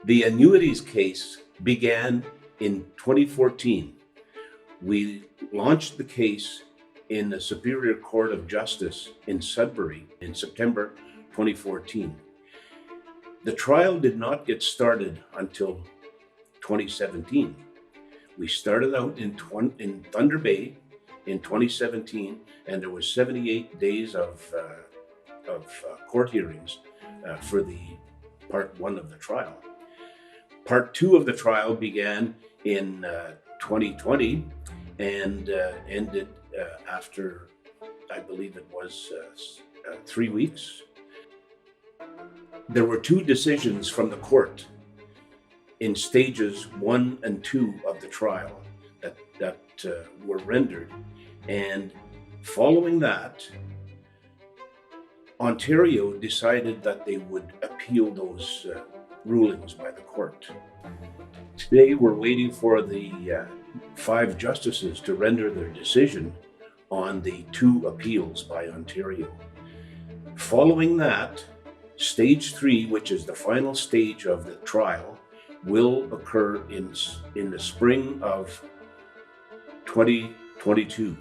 The annuities case began in 2014. We launched the case in the Superior Court of Justice in Sudbury in September 2014. The trial did not get started until 2017. We started out in Thunder Bay in 2017, and there was 78 days of court hearings for the part one of the trial. Part two of the trial began in 2020 and ended after, I believe it was 3 weeks. There were two decisions from the court in stages 1 and 2 of the trial that were rendered. And following that, Ontario decided that they would appeal those rulings by the court. Today, we're waiting for the 5 justices to render their decision on the 2 appeals by Ontario. Following that, stage 3, which is the final stage of the trial, will occur in the spring of 2022.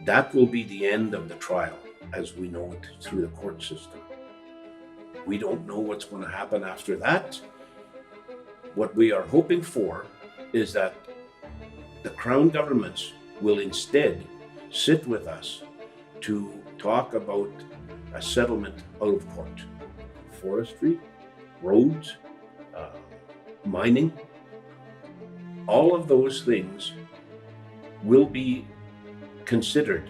That will be the end of the trial as we know it through the court system. We don't know what's going to happen after that. What we are hoping for is that the Crown governments will instead sit with us to talk about a settlement out of court. Forestry, roads, mining, all of those things will be considered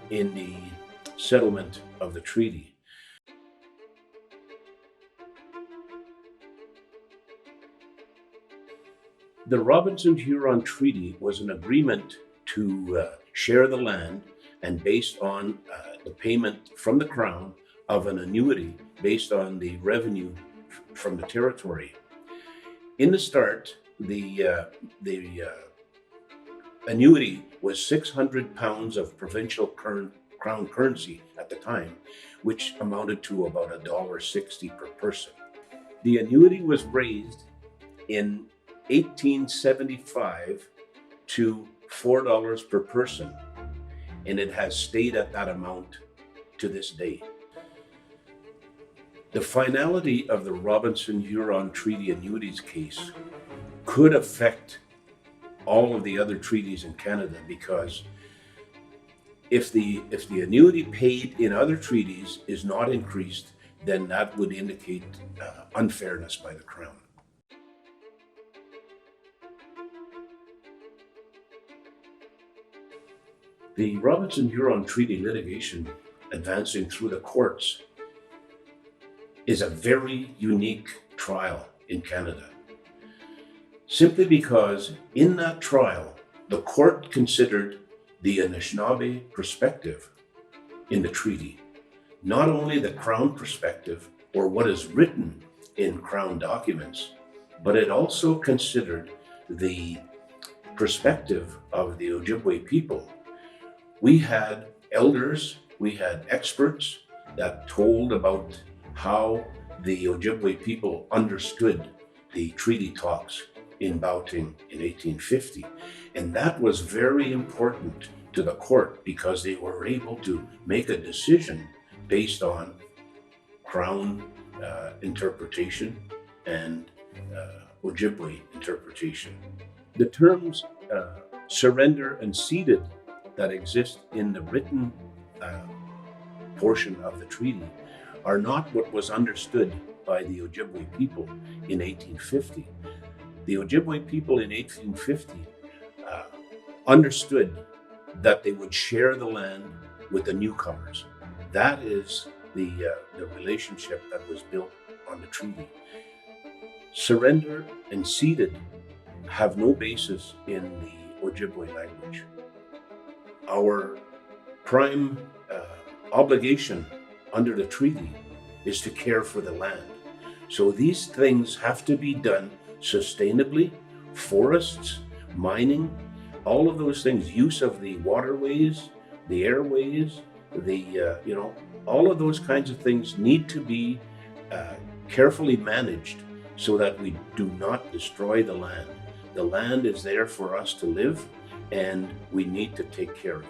in the settlement of the treaty. The Robinson-Huron Treaty was an agreement to share the land and based on the payment from the Crown of an annuity based on the revenue from the territory. In the start, the annuity was 600 pounds of provincial Crown currency at the time, which amounted to about $1.60 per person. The annuity was raised in 1875 to $4 per person, and it has stayed at that amount to this day. The finality of the Robinson-Huron Treaty annuities case could affect all of the other treaties in Canada, because if the annuity paid in other treaties is not increased, then that would indicate unfairness by the Crown. The Robinson-Huron Treaty litigation advancing through the courts is a very unique trial in Canada, simply because in that trial, the court considered the Anishinaabe perspective in the treaty, not only the Crown perspective or what is written in Crown documents, but it also considered the perspective of the Ojibwe people. We had elders, we had experts that told about how the Ojibwe people understood the treaty talks in Boughton in 1850. And that was very important to the court because they were able to make a decision based on Crown interpretation and Ojibwe interpretation. The terms surrender and ceded that exist in the written portion of the treaty are not what was understood by the Ojibwe people in 1850. The Ojibwe people in 1850 understood that they would share the land with the newcomers. That is the relationship that was built on the treaty. Surrender and ceded have no basis in the Ojibwe language. Our prime obligation under the treaty is to care for the land. So these things have to be done sustainably. Forests, mining, all of those things, use of the waterways, the airways, all of those kinds of things need to be carefully managed so that we do not destroy the land. The land is there for us to live, and we need to take care of it.